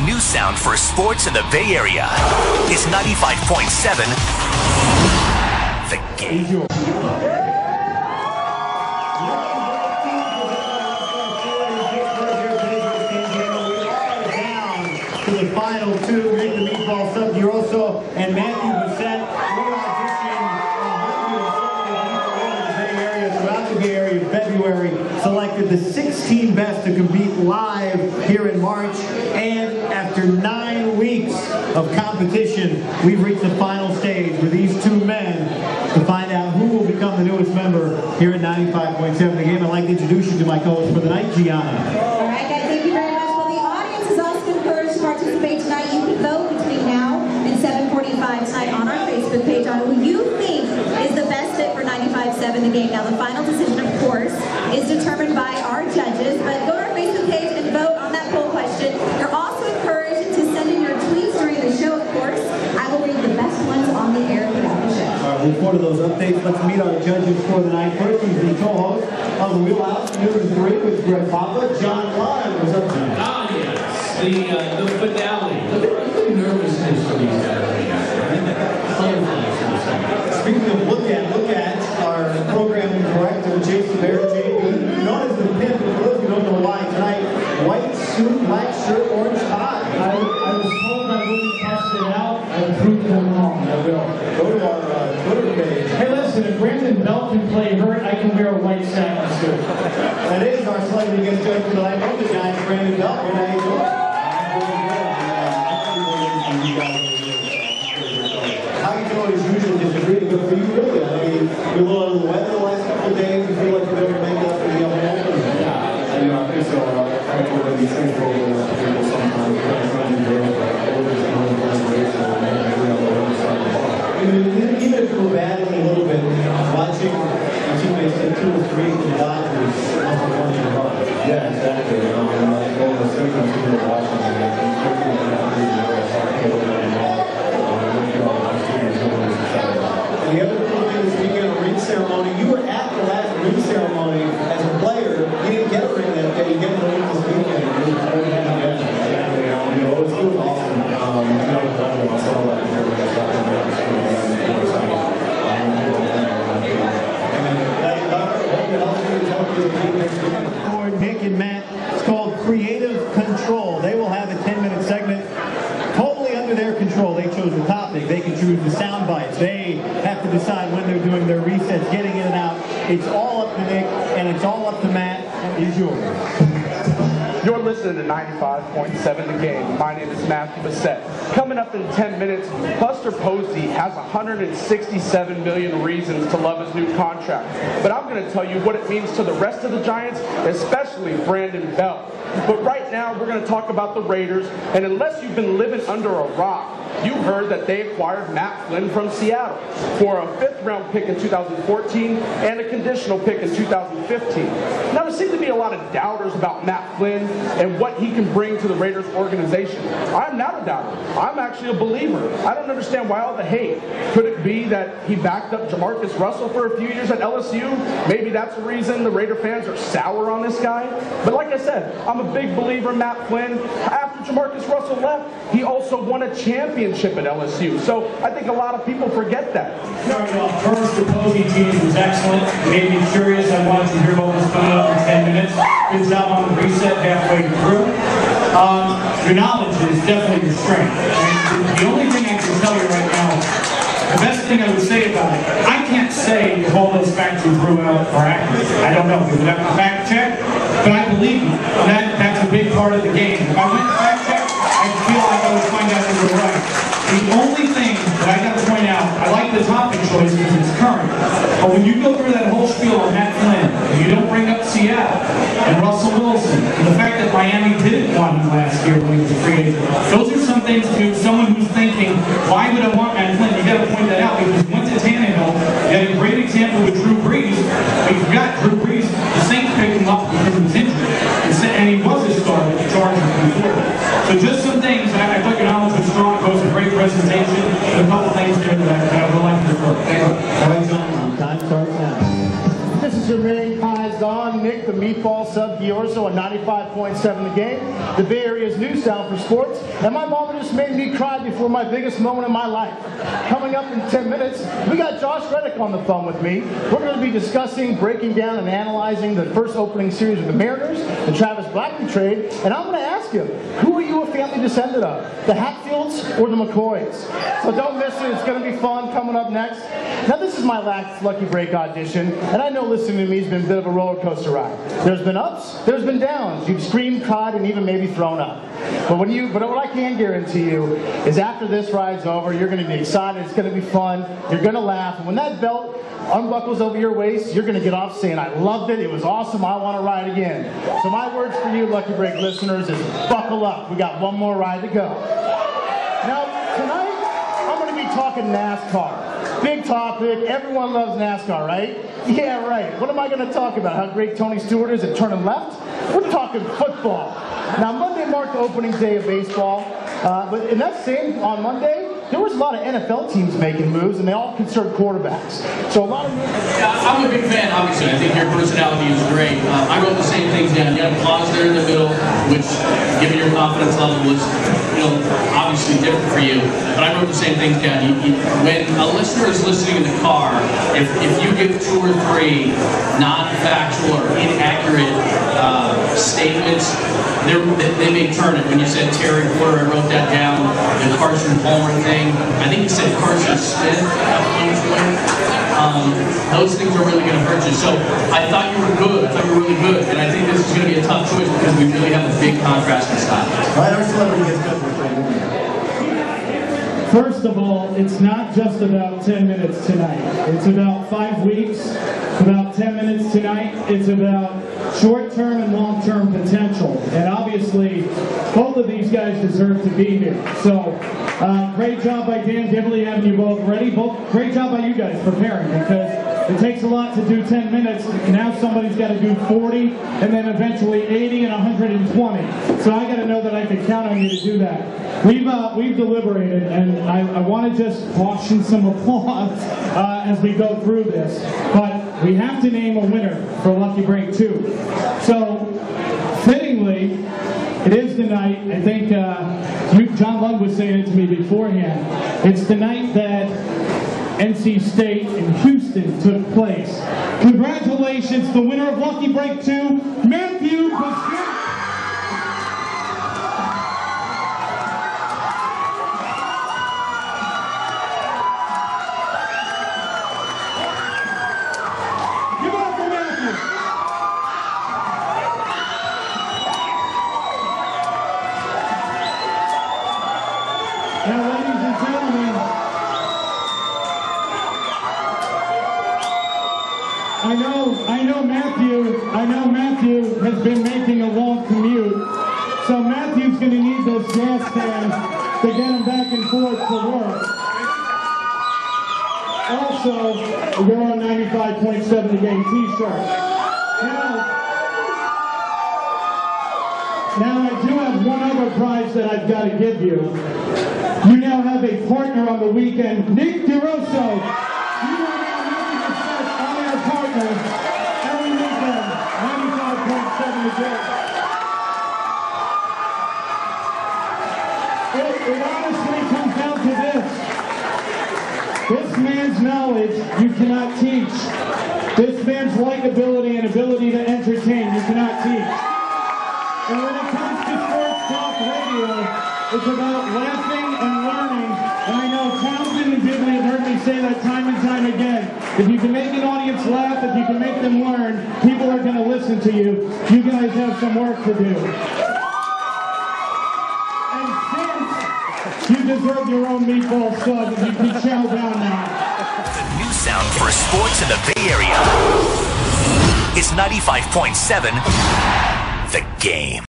new sound for sports in the Bay Area. It's 95.7 The Game. To the final two, Nick the Meatball, Ghiorso, and Matthew Bessette. We're auditioning 100 throughout the Bay Area in February. Selected the 16 best to compete live here in March. And after 9 weeks of competition, we've reached the final stage with these two men to find out who will become the newest member here at 95.7 The Game. I'd like to introduce you to my co-host for the night, Gianna. All right, guys, thank you very much. Well, the audience is also encouraged to participate tonight. You can vote between now and 7:45 tonight on our Facebook page on who you think is the best fit for 95.7 The Game. Now, the final decision, of course, is determined by our judges, but go to our Facebook page and vote on that poll question. You're also encouraged to send in your tweets during the show, of course. I will read the best ones on the air throughout the show. All right, look forward to those updates. Let's meet our judges for the night. First, he's the co-host of the Wheelhouse, News 3 with Greg Papa. John Lyon was up tonight. Ah, yes. The finale. Look at the nervousness for these guys. Speaking of look at our programming director, Jason Bear, JB, known as the Pimp, for those who don't know why, tonight, white suit, black shirt, orange tie. I was told I wouldn't test it out. I proved them wrong. I will. Go to our Twitter page. Hey, listen, if Brandon Bell can play hurt, I can wear a white satin suit. That is our celebrity guest judge for the night. One of the Giants, Brandon Bell. Good night, how you doing is usually just really good for you, really. I mean, you're a little under the weather the last couple of days. You feel like you're going to make it up for the other one? Yeah, I think so. I think we're going to be thankful to people sometimes. Even if you were battling a little bit, watching your teammates take 2 or 3 from the Dodgers must have won you hard. Yeah, exactly. All the symptoms people are watching, and the other cool thing this weekend, a ring ceremony. You were at the last ring ceremony as a player. You didn't get a ring that day. You get a ring this weekend. It was awesome. For Nick and Matt, it's called Creative Control. They will have a 10-minute segment totally under their control. They chose the topic. They can choose the sound bites. They have to decide when they're doing their resets, getting in and out. It's all up to Nick, and it's all up to Matt. Is yours. You're listening to 95.7 The Game. My name is Matthew Bessette. Coming up in 10 minutes, Buster Posey has 167 million reasons to love his new contract. But I'm going to tell you what it means to the rest of the Giants, especially Brandon Bell. But right now, we're going to talk about the Raiders. And unless you've been living under a rock, you heard that they acquired Matt Flynn from Seattle for a 5th-round pick in 2014 and a conditional pick in 2015. Now, there seem to be a lot of doubters about Matt Flynn and what he can bring to the Raiders organization. I'm not a doubter. I'm actually a believer. I don't understand why all the hate. Could it be that he backed up Jamarcus Russell for a few years at LSU? Maybe that's the reason the Raider fans are sour on this guy. But like I said, I'm a big believer in Matt Flynn. After Jamarcus Russell left, he also won a championship at LSU. So I think a lot of people forget that. Starting off first, the Posey team was excellent. It made me curious. I wanted to hear what was coming up in 10 minutes. Good job on the reset halfway through. Your knowledge is definitely your strength. And the only thing I can tell you right now, the best thing I would say about it, I can't say if all those facts you threw out are accurate. I don't know. We would have to fact check, but I believe you. That's a big part of the game. If I went to fact check, I feel like I would find out they were right. The only thing that I got to point out, I like the topic choice because it's current, but when you go through that whole spiel on Matt Flynn, and you don't bring up Seattle and Russell Wilson, and the fact that Miami didn't want him last year when he was a free agent, those are some things to someone who's thinking, why would I want Matt Flynn? You got to point that out because he went to Tannehill. You had a great example with Drew Brees. We forgot Drew Brees, the Saints picked him up because he was injured, and he was a star with the Chargers before. So just some things, I thought your knowledge was strong, it was a great presentation, and a couple things there that I would like to refer. All right, John, time starts now. This is your main eyes on Nick the Meatball sub Ghiorso on 95.7 The Game, the Bay Area's new sound for sports. And my mama just made me cry before my biggest moment in my life. Coming up in 10 minutes, we got Josh Reddick on the phone with me. We're going to be discussing, breaking down, and analyzing the first opening series of the Mariners, the Travis Blackley trade. And I'm going to ask you, who are you a family descendant of? The Hatfields or the McCoys? So don't miss it. It's going to be fun coming up next. Now, this is my last Lucky Break audition, and I know listening to me has been a bit of a roller coaster ride. There's been ups, there's been downs. You've screamed, cried, and even maybe thrown up. But what I can guarantee you is after this ride's over, you're going to be excited. It's going to be fun. You're going to laugh. And when that belt unbuckles over your waist, you're going to get off saying, "I loved it. It was awesome. I want to ride again." So my words for you, Lucky Break listeners, is buckle up. We got one more ride to go. Now, tonight, I'm going to be talking NASCAR. Big topic. Everyone loves NASCAR, right? Yeah, right. What am I going to talk about? How great Tony Stewart is at turning left? We're talking football. Now, Monday marked the opening day of baseball, but in that same, on Monday, there was a lot of NFL teams making moves, and they all concerned quarterbacks. So a lot of moves. I'm a big fan, obviously. I think your personality is great. I wrote the same things down. You had a pause there in the middle, which, given your confidence level, was obviously different for you. But I wrote the same things down. When a listener is listening in the car, if you give 2 or 3 non-factual or inaccurate statements, they may turn it. When you said Terry Porter, I wrote that down. The Carson Palmer thing. I think you said Carson Smith at one point. Those things are really going to hurt you. So I thought you were good. I thought you were really good. And I think this is going to be a tough choice because we really have a big contrast in style. All right, our celebrity gets good. First of all, it's not just about 10 minutes tonight. It's about 5 weeks. It's about 10 minutes tonight. It's about short-term and long-term potential. And obviously, both of these guys deserve to be here. So, great job by Dan Dibley having you both ready. Great job by you guys preparing, because it takes a lot to do 10 minutes. Now somebody's got to do 40, and then eventually 80 and 120. So I got to know that I can count on you to do that. We've deliberated, and I want to just caution some applause as we go through this. But we have to name a winner for Lucky Break 2. So, fittingly, it is the night, I think John Lund was saying it to me beforehand, it's the night that NC State and Houston took place. Congratulations, the winner of Lucky Break 2, Matthew Bessette. Now, ladies and gentlemen, I know Matthew has been making a long commute, so Matthew's going to need those gas cans to get him back and forth to work. Also, you're on 95.7 The Game t-shirt. Now, I do have one other prize that I've got to give you. You now have a partner on the weekend, Nick Ghiorso. You are now making a set on our partner every weekend, 95.7 The Game. It honestly comes down to this. This man's knowledge you cannot teach. This man's likability and ability to entertain you cannot teach. And when it comes to sports talk radio, it's about laughing and learning. And I know Townsend and Dibley have heard me say that time and time again. If you can make an audience laugh, if you can make them learn, people are going to listen to you. You guys have some work to do. And since you deserve your own meatball sub, if you can chow down now. The new sound for sports in the Bay Area is 95.7 The Game.